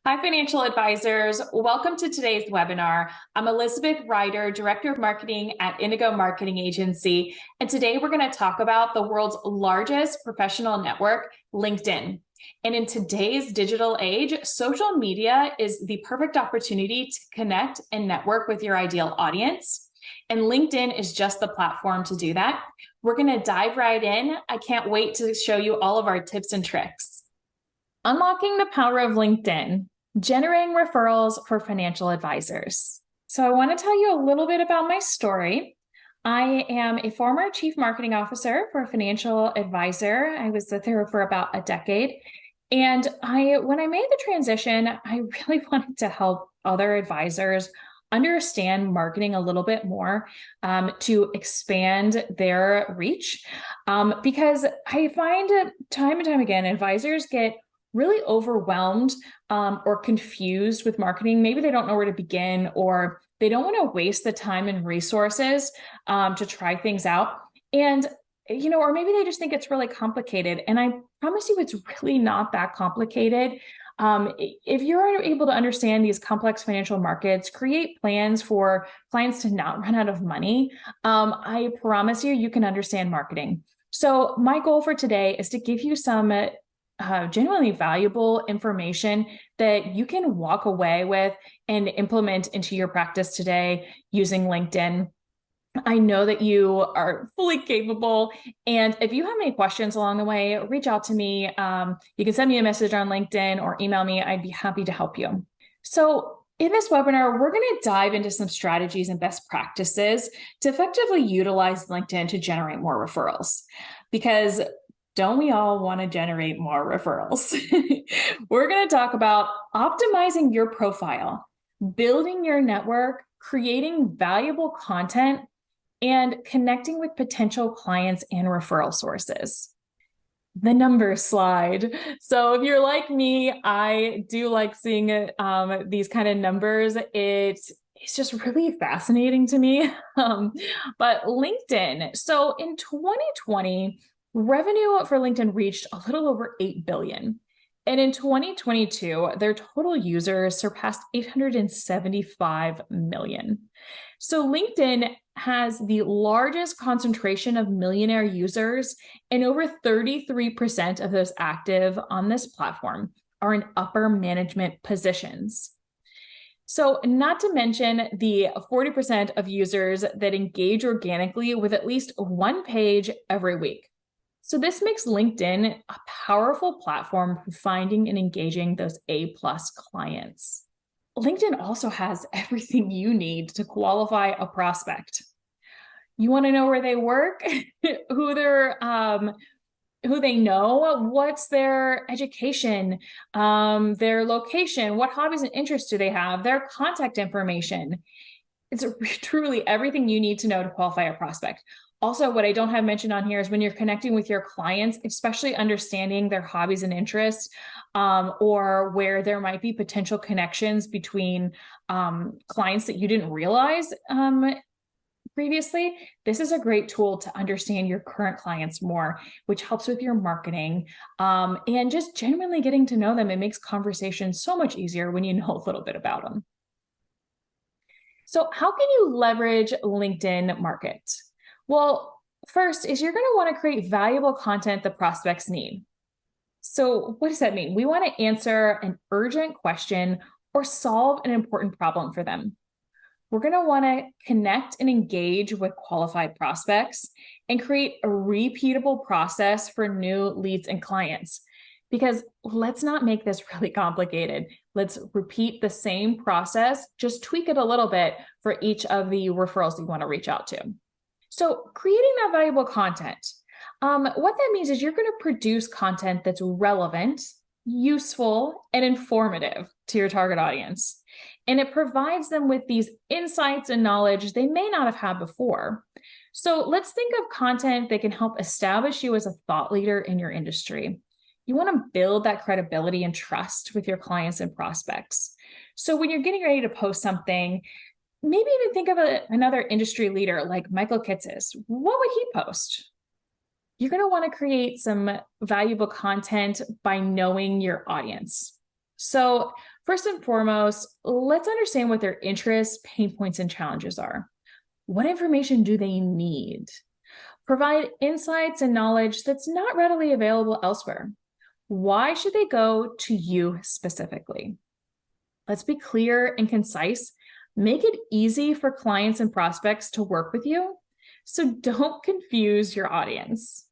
Hi, financial advisors. Welcome to today's webinar. I'm Elizabeth Ryder, Director of Marketing at Indigo Marketing Agency. And today we're going to talk about the world's largest professional network, LinkedIn. And in today's digital age, social media is the perfect opportunity to connect and network with your ideal audience. And LinkedIn is just the platform to do that. We're going to dive right in. I can't wait to show you all of our tips and tricks. Unlocking the power of LinkedIn, generating referrals for financial advisors. So I want to tell you a little bit about my story. I am a former chief marketing officer for a financial advisor. I was with her for about a decade. And when I made the transition, I really wanted to help other advisors understand marketing a little bit more to expand their reach. Because I find time and time again, advisors get really overwhelmed or confused with marketing. Maybe they don't know where to begin, or they don't want to waste the time and resources to try things out. And, or maybe they just think it's really complicated. And I promise you, it's really not that complicated. If you're able to understand these complex financial markets, create plans for clients to not run out of money, I promise you, you can understand marketing. So my goal for today is to give you some genuinely valuable information that you can walk away with and implement into your practice today using LinkedIn. I know that you are fully capable. And if you have any questions along the way, reach out to me. You can send me a message on LinkedIn or email me. I'd be happy to help you. So in this webinar, we're going to dive into some strategies and best practices to effectively utilize LinkedIn to generate more referrals. Because don't we all want to generate more referrals? We're going to talk about optimizing your profile, building your network, creating valuable content, and connecting with potential clients and referral sources. The numbers slide. So if you're like me, I do like seeing these kind of numbers. It's just really fascinating to me. But LinkedIn. So in 2020, revenue for LinkedIn reached a little over 8 billion. And in 2022, their total users surpassed 875 million. So LinkedIn has the largest concentration of millionaire users, and over 33% of those active on this platform are in upper management positions. So not to mention the 40% of users that engage organically with at least one page every week. So this makes LinkedIn a powerful platform for finding and engaging those A-plus clients. LinkedIn also has everything you need to qualify a prospect. You want to know where they work, who they know, what's their education, their location, what hobbies and interests do they have, their contact information. It's truly everything you need to know to qualify a prospect. Also, what I don't have mentioned on here is when you're connecting with your clients, especially understanding their hobbies and interests, or where there might be potential connections between clients that you didn't realize previously. This is a great tool to understand your current clients more, which helps with your marketing and just genuinely getting to know them. It makes conversations so much easier when you know a little bit about them. So how can you leverage LinkedIn market? Well, first is you're going to want to create valuable content the prospects need. So what does that mean? We want to answer an urgent question or solve an important problem for them. We're going to want to connect and engage with qualified prospects and create a repeatable process for new leads and clients. Because let's not make this really complicated. Let's repeat the same process, just tweak it a little bit for each of the referrals you want to reach out to. So creating that valuable content, what that means is you're going to produce content that's relevant, useful, and informative to your target audience. And it provides them with these insights and knowledge they may not have had before. So let's think of content that can help establish you as a thought leader in your industry. You want to build that credibility and trust with your clients and prospects. So when you're getting ready to post something, maybe even think of another industry leader like Michael Kitces. What would he post? You're going to want to create some valuable content by knowing your audience. So First and foremost, let's understand what their interests, pain points, and challenges are. What information do they need? Provide insights and knowledge that's not readily available elsewhere. Why should they go to you specifically? Let's be clear and concise. Make it easy for clients and prospects to work with you. So don't confuse your audience.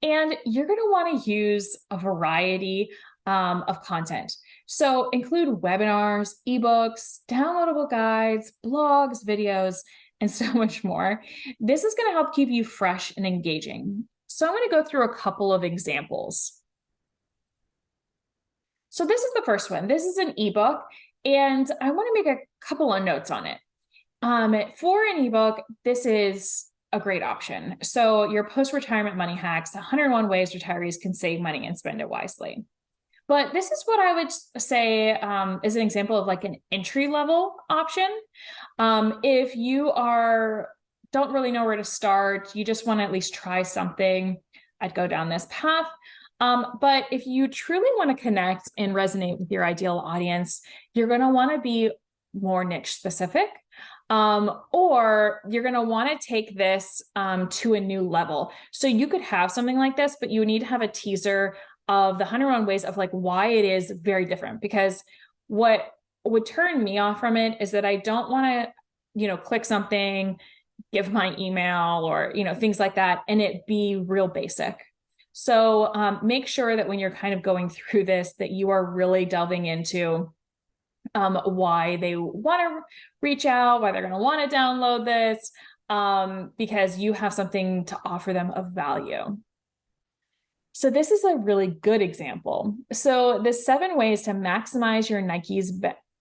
And you're going to want to use a variety of content. So include webinars, ebooks, downloadable guides, blogs, videos, and so much more. This is going to help keep you fresh and engaging. So I'm going to go through a couple of examples. So this is the first one. This is an ebook, and I want to make a couple of notes on it. For an ebook, this is a great option. So your post-retirement money hacks, 101 ways retirees can save money and spend it wisely. But this is what I would say is an example of like an entry-level option. If you don't really know where to start, you just want to at least try something, I'd go down this path. But if you truly want to connect and resonate with your ideal audience, you're going to want to be more niche specific, or you're going to want to take this to a new level. So you could have something like this, but you need to have a teaser of the 101 ways of like why it is very different. Because what would turn me off from it is that I don't want to, click something, give my email or, things like that, and it be real basic. So make sure that when you're kind of going through this, that you are really delving into why they want to reach out, why they're going to want to download this, because you have something to offer them of value. So this is a really good example. So the 7 ways to maximize your Nike's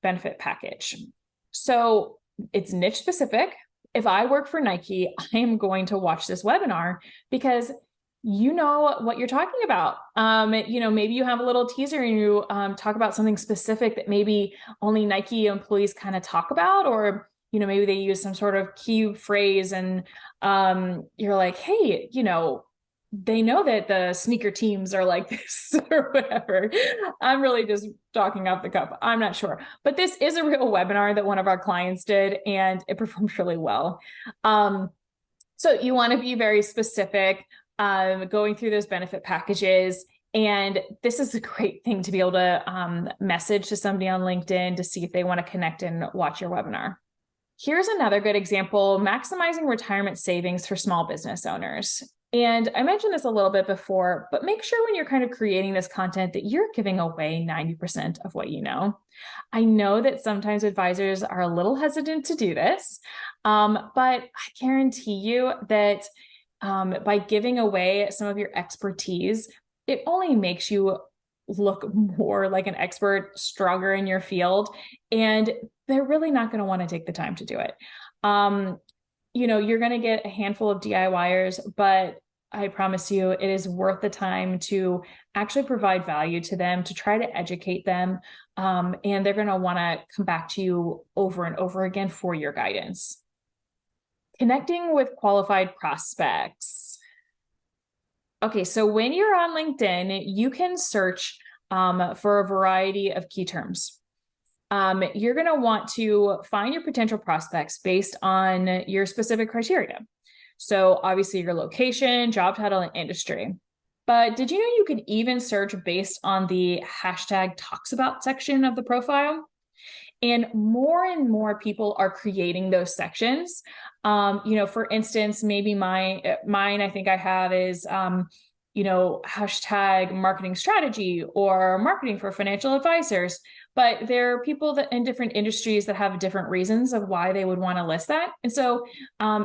benefit package. So it's niche specific. If I work for Nike, I am going to watch this webinar because you know what you're talking about. Maybe you have a little teaser and you talk about something specific that maybe only Nike employees kind of talk about, or, maybe they use some sort of key phrase and you're like, hey, they know that the sneaker teams are like this or whatever. I'm really just talking off the cuff. I'm not sure. But this is a real webinar that one of our clients did, and it performed really well. So you want to be very specific, going through those benefit packages. And this is a great thing to be able to message to somebody on LinkedIn to see if they want to connect and watch your webinar. Here's another good example: maximizing retirement savings for small business owners. And I mentioned this a little bit before, but make sure when you're kind of creating this content that you're giving away 90% of what you know. I know that sometimes advisors are a little hesitant to do this, but I guarantee you that by giving away some of your expertise, it only makes you look more like an expert, stronger in your field, and they're really not going to want to take the time to do it. You're going to get a handful of DIYers, but I promise you it is worth the time to actually provide value to them, to try to educate them. And they're going to want to come back to you over and over again for your guidance. Connecting with qualified prospects. Okay, so when you're on LinkedIn, you can search for a variety of key terms. You're going to want to find your potential prospects based on your specific criteria. So obviously your location, job title, and industry. But did you know you could even search based on the hashtag talks about section of the profile? And more people are creating those sections. For instance, maybe mine I think I have is, hashtag marketing strategy or marketing for financial advisors. But there are people that in different industries that have different reasons of why they would want to list that. And so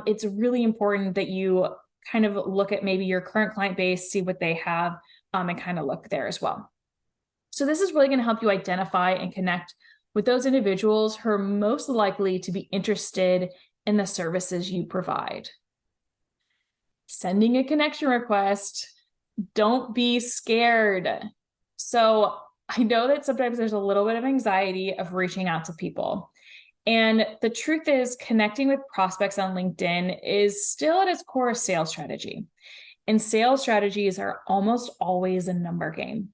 it's really important that you kind of look at maybe your current client base, see what they have, and kind of look there as well. So this is really going to help you identify and connect with those individuals who are most likely to be interested in the services you provide. Sending a connection request. Don't be scared. So I know that sometimes there's a little bit of anxiety of reaching out to people. And the truth is, connecting with prospects on LinkedIn is still at its core a sales strategy. And sales strategies are almost always a number game.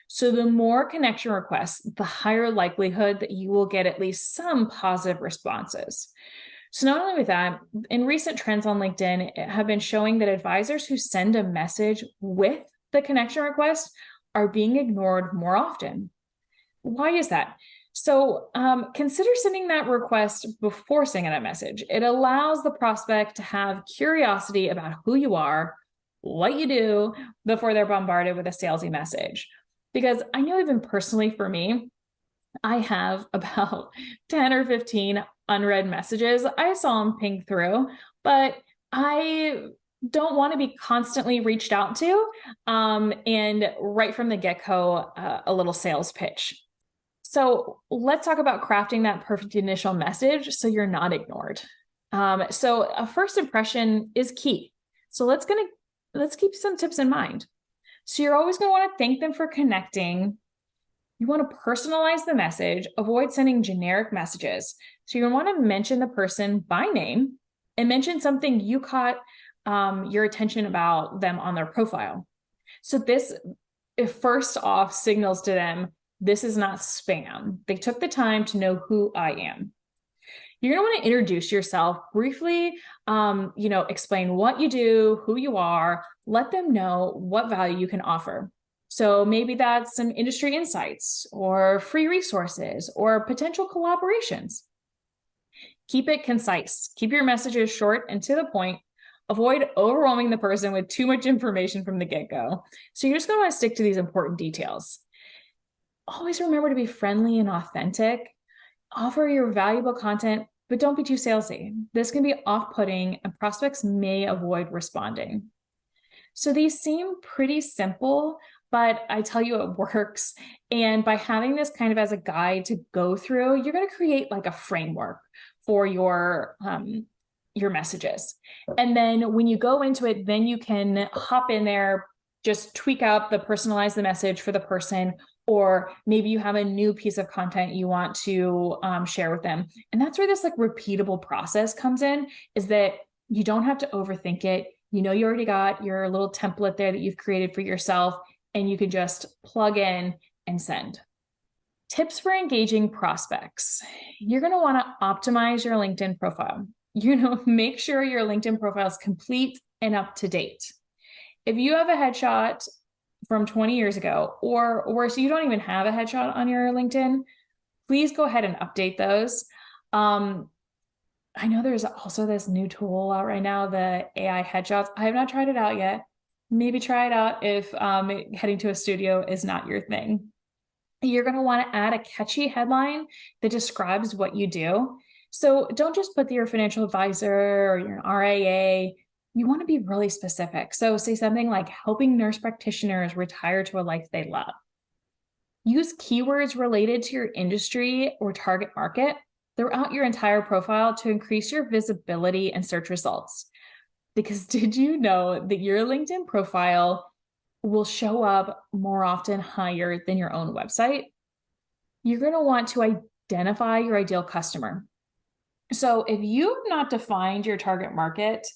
So the more connection requests, the higher likelihood that you will get at least some positive responses. So not only with that, in recent trends on LinkedIn have been showing that advisors who send a message with the connection request are being ignored more often. Why is that? So consider sending that request before sending that message. It allows the prospect to have curiosity about who you are, what you do, before they're bombarded with a salesy message. Because I know even personally for me, I have about 10 or 15 unread messages. I saw them ping through, but I don't want to be constantly reached out to. And right from the get-go, a little sales pitch. So let's talk about crafting that perfect initial message so you're not ignored. So a first impression is key. So let's keep some tips in mind. So you're always going to want to thank them for connecting. You want to personalize the message, avoid sending generic messages. So you want to mention the person by name and mention something you caught your attention about them on their profile. So this, first off, signals to them, this is not spam. They took the time to know who I am. You're going to want to introduce yourself briefly, explain what you do, who you are, let them know what value you can offer. So maybe that's some industry insights or free resources or potential collaborations. Keep it concise. Keep your messages short and to the point. Avoid overwhelming the person with too much information from the get-go. So you're just going to want to stick to these important details. Always remember to be friendly and authentic. Offer your valuable content, but don't be too salesy. This can be off-putting and prospects may avoid responding. So these seem pretty simple, but I tell you it works. And by having this kind of as a guide to go through, you're going to create like a framework for your messages. And then when you go into it, then you can hop in there, just tweak out personalize the message for the person, or maybe you have a new piece of content you want to share with them. And that's where this like repeatable process comes in, is that you don't have to overthink it. You know, you already got your little template there that you've created for yourself, and you can just plug in and send. Tips for engaging prospects. You're going to want to optimize your LinkedIn profile. Make sure your LinkedIn profile is complete and up to date. If you have a headshot from 20 years ago, or worse, you don't even have a headshot on your LinkedIn, please go ahead and update those. I know there's also this new tool out right now, the AI headshots. I have not tried it out yet. Maybe try it out if heading to a studio is not your thing. You're going to want to add a catchy headline that describes what you do. So don't just put that you're a financial advisor or you're an RIA. You want to be really specific. So say something like helping nurse practitioners retire to a life they love. Use keywords related to your industry or target market throughout your entire profile to increase your visibility and search results. Because did you know that your LinkedIn profile will show up more often higher than your own website? You're going to want to identify your ideal customer. So if you have not defined your target market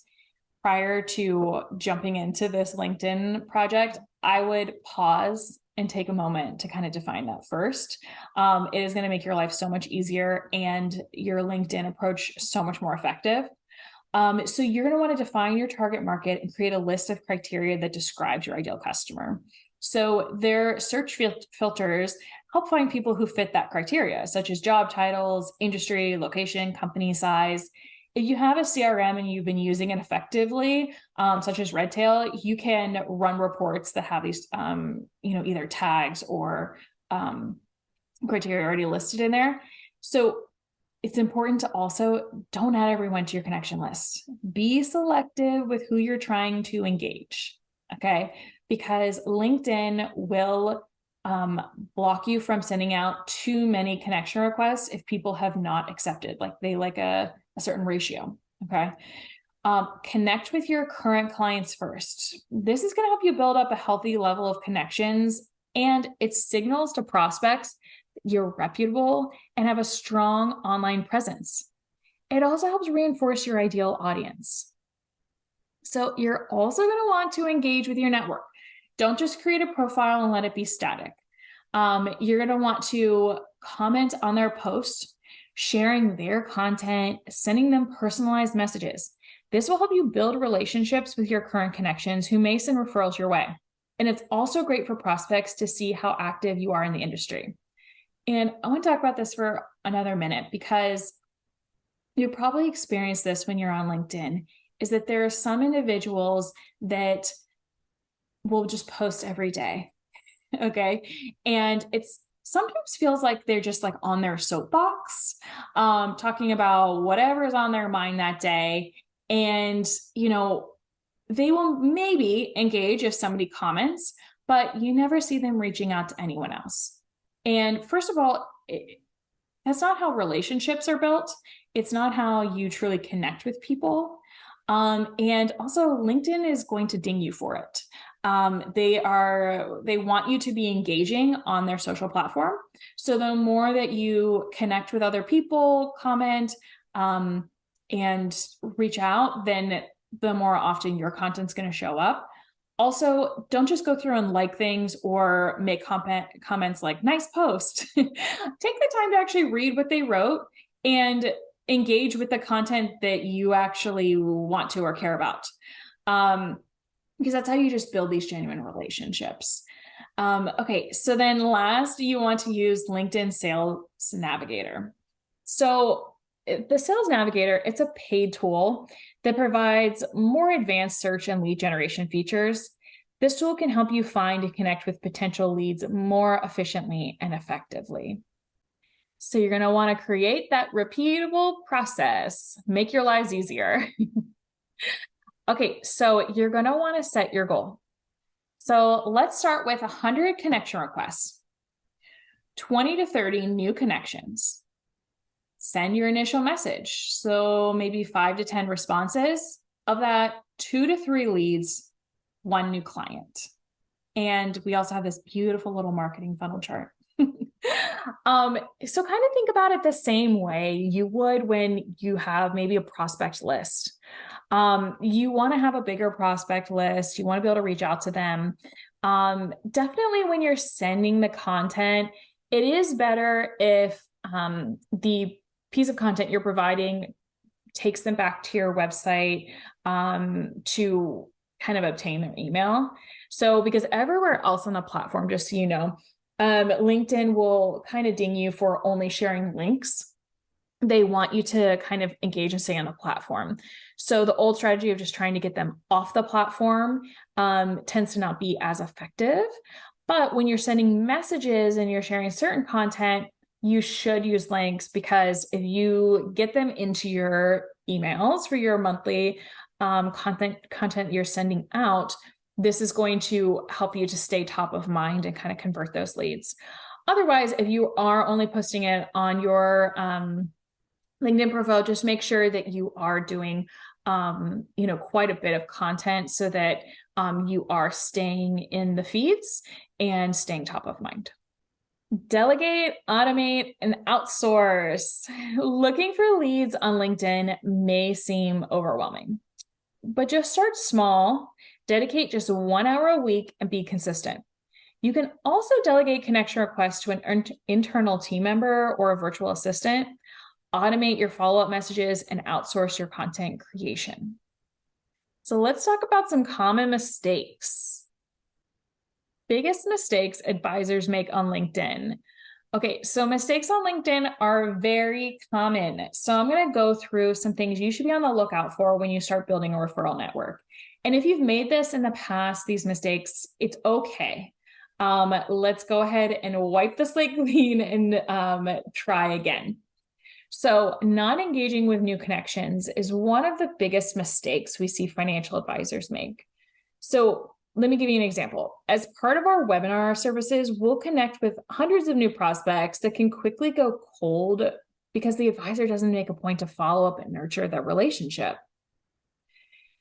prior to jumping into this LinkedIn project, I would pause and take a moment to kind of define that first. It is going to make your life so much easier and your LinkedIn approach so much more effective. So you're going to want to define your target market and create a list of criteria that describes your ideal customer. So their search filters help find people who fit that criteria, such as job titles, industry, location, company size. If you have a CRM and you've been using it effectively, such as Redtail, you can run reports that have these, either tags or criteria already listed in there. So it's important to also don't add everyone to your connection list. Be selective with who you're trying to engage, okay? Because LinkedIn will block you from sending out too many connection requests if people have not accepted, like they like a certain ratio, okay? Connect with your current clients first. This is going to help you build up a healthy level of connections, and it signals to prospects you're reputable and have a strong online presence. It also helps reinforce your ideal audience. So you're also going to want to engage with your network. Don't just create a profile and let it be static. You're going to want to comment on their post, sharing their content, sending them personalized messages. This will help you build relationships with your current connections who may send referrals your way. And it's also great for prospects to see how active you are in the industry. And I want to talk about this for another minute because you probably experienced this when you're on LinkedIn, is that there are some individuals that will just post every day. Okay. And it's sometimes feels like they're just like on their soapbox, talking about whatever's on their mind that day. And, they will maybe engage if somebody comments, but you never see them reaching out to anyone else. And first of all, that's not how relationships are built. It's not how you truly connect with people. And also LinkedIn is going to ding you for it. They want you to be engaging on their social platform. So the more that you connect with other people, comment, and reach out, then the more often your content's going to show up. Also, don't just go through and like things or make comments like nice post. Take the time to actually read what they wrote and engage with the content that you actually want to or care about. Because that's how you just build these genuine relationships. Okay, so then last, you want to use LinkedIn Sales Navigator. So the Sales Navigator, it's a paid tool that provides more advanced search and lead generation features. This tool can help you find and connect with potential leads more efficiently and effectively. So you're going to want to create that repeatable process, make your lives easier. Okay, so you're going to want to set your goal. So let's start with 100 connection requests, 20 to 30 new connections. Send your initial message. So maybe 5 to 10 responses. Of that, 2 to 3 leads, 1 new client. And we also have this beautiful little marketing funnel chart. So kind of think about it the same way you would when you have maybe a prospect list. You want to have a bigger prospect list. You want to be able to reach out to them. Definitely when you're sending the content, it is better if the piece of content you're providing takes them back to your website to kind of obtain their email. So because everywhere else on the platform, just so you know, LinkedIn will kind of ding you for only sharing links. They want you to kind of engage and stay on the platform. So the old strategy of just trying to get them off the platform tends to not be as effective. But when you're sending messages and you're sharing certain content, you should use links, because if you get them into your emails for your monthly content you're sending out, this is going to help you to stay top of mind and kind of convert those leads. Otherwise, if you are only posting it on your LinkedIn profile, just make sure that you are doing quite a bit of content so that you are staying in the feeds and staying top of mind. Delegate, automate, and outsource. Looking for leads on LinkedIn may seem overwhelming, but just start small, dedicate just 1 hour a week, and be consistent. You can also delegate connection requests to an internal team member or a virtual assistant, automate your follow-up messages, and outsource your content creation. So let's talk about some common mistakes. Biggest mistakes advisors make on LinkedIn. Okay, so mistakes on LinkedIn are very common. So I'm going to go through some things you should be on the lookout for when you start building a referral network. And if you've made this in the past, these mistakes, it's okay. Let's go ahead and wipe the slate clean and try again. So not engaging with new connections is one of the biggest mistakes we see financial advisors make. So let me give you an example. As part of our webinar services, we'll connect with hundreds of new prospects that can quickly go cold because the advisor doesn't make a point to follow up and nurture the relationship.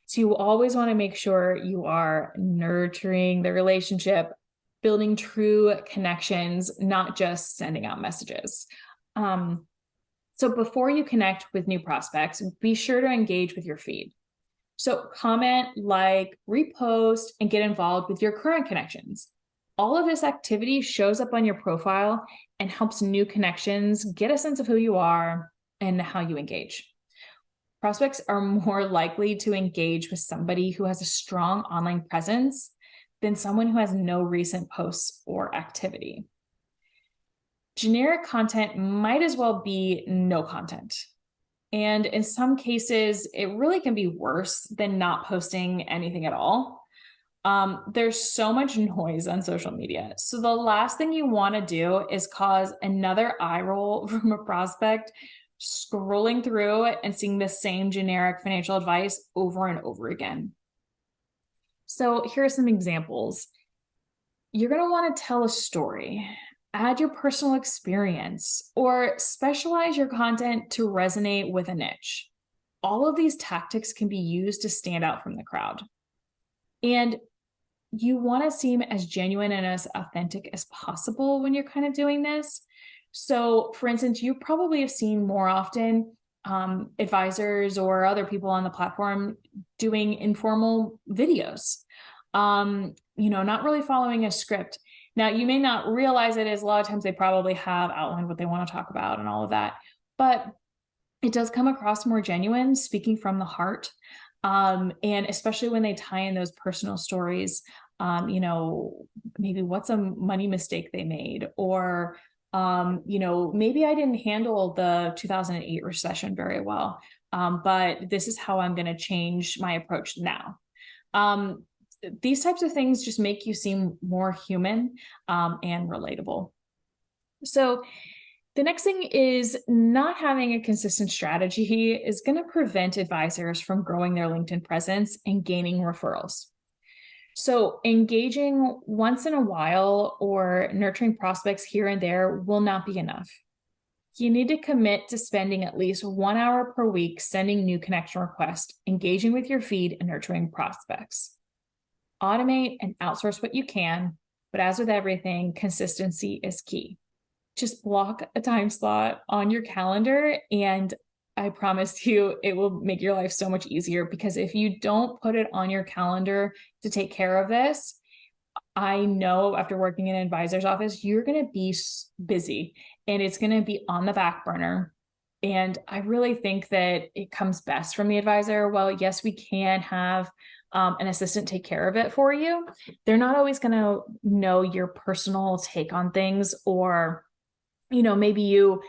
So you always want to make sure you are nurturing the relationship, building true connections, not just sending out messages. So before you connect with new prospects, be sure to engage with your feed. So comment, like, repost, and get involved with your current connections. All of this activity shows up on your profile and helps new connections get a sense of who you are and how you engage. Prospects are more likely to engage with somebody who has a strong online presence than someone who has no recent posts or activity. Generic content might as well be no content. And in some cases, it really can be worse than not posting anything at all. There's so much noise on social media. So the last thing you want to do is cause another eye roll from a prospect scrolling through and seeing the same generic financial advice over and over again. So here are some examples. You're going to want to tell a story, add your personal experience, or specialize your content to resonate with a niche. All of these tactics can be used to stand out from the crowd. And you want to seem as genuine and as authentic as possible when you're kind of doing this. So, for instance, you probably have seen more often advisors or other people on the platform doing informal videos, not really following a script. Now, you may not realize it, as a lot of times they probably have outlined what they want to talk about and all of that, but it does come across more genuine, speaking from the heart. And especially when they tie in those personal stories, maybe what's a money mistake they made, or, maybe I didn't handle the 2008 recession very well, but this is how I'm going to change my approach now. These types of things just make you seem more human and relatable. So the next thing is, not having a consistent strategy is going to prevent advisors from growing their LinkedIn presence and gaining referrals. So engaging once in a while or nurturing prospects here and there will not be enough. You need to commit to spending at least 1 hour per week sending new connection requests, engaging with your feed, and nurturing prospects. Automate and outsource what you can, but as with everything, consistency is key. Just block a time slot on your calendar, and I promise you it will make your life so much easier, because if you don't put it on your calendar to take care of this, I know after working in an advisor's office, you're going to be busy and it's going to be on the back burner. And I really think that it comes best from the advisor. Well, yes, we can have an assistant take care of it for you. They're not always going to know your personal take on things, or maybe you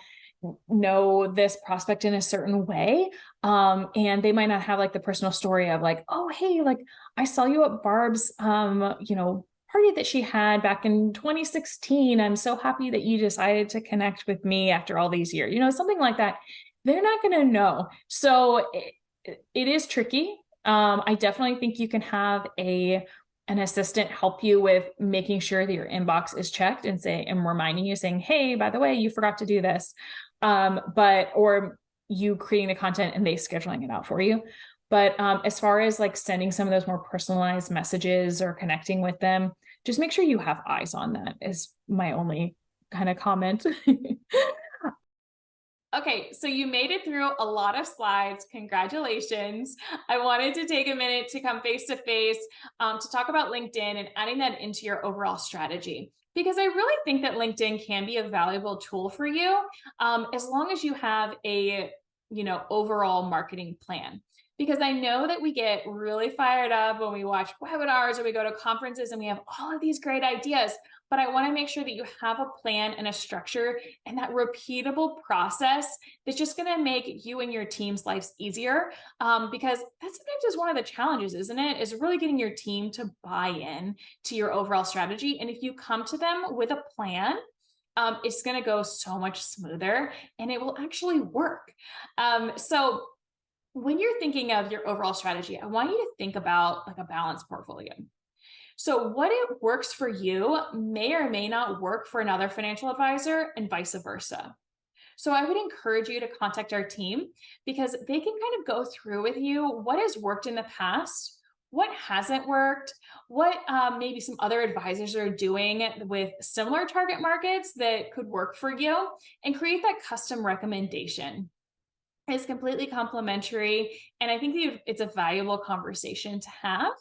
know this prospect in a certain way. And they might not have like the personal story of like, oh, hey, like I saw you at Barb's, party that she had back in 2016. I'm so happy that you decided to connect with me after all these years, something like that. They're not going to know. So it is tricky. I definitely think you can have an assistant help you with making sure that your inbox is checked and reminding you, saying, hey, by the way, you forgot to do this. Or you creating the content and they scheduling it out for you. But as far as like sending some of those more personalized messages or connecting with them, just make sure you have eyes on that, is my only kind of comment. Okay, so you made it through a lot of slides. Congratulations. I wanted to take a minute to come face to face to talk about LinkedIn and adding that into your overall strategy, because I really think that LinkedIn can be a valuable tool for you as long as you have a overall marketing plan. Because I know that we get really fired up when we watch webinars or we go to conferences and we have all of these great ideas, but I want to make sure that you have a plan and a structure and that repeatable process that's just going to make you and your team's lives easier. Because that's sometimes just one of the challenges, isn't it? Is really getting your team to buy in to your overall strategy. And if you come to them with a plan, it's going to go so much smoother and it will actually work. So when you're thinking of your overall strategy, I want you to think about like a balanced portfolio. So what it works for you may or may not work for another financial advisor, and vice versa. So I would encourage you to contact our team, because they can kind of go through with you what has worked in the past, what hasn't worked, what maybe some other advisors are doing with similar target markets that could work for you, and create that custom recommendation. It's completely complimentary, and I think it's a valuable conversation to have.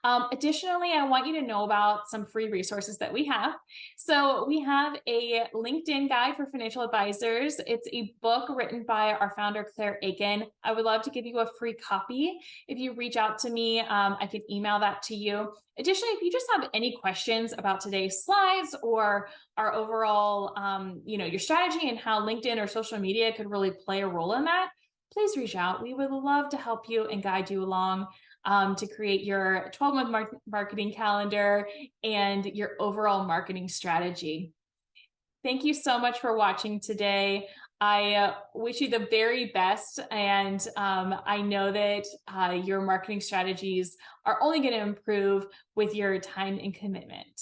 Additionally, I want you to know about some free resources that we have. So we have a LinkedIn guide for financial advisors. It's a book written by our founder, Claire Aiken. I would love to give you a free copy. If you reach out to me, I can email that to you. Additionally, if you just have any questions about today's slides or our overall, your strategy and how LinkedIn or social media could really play a role in that, please reach out. We would love to help you and guide you along to create your 12-month marketing calendar and your overall marketing strategy. Thank you so much for watching today. I wish you the very best, and I know that your marketing strategies are only going to improve with your time and commitment.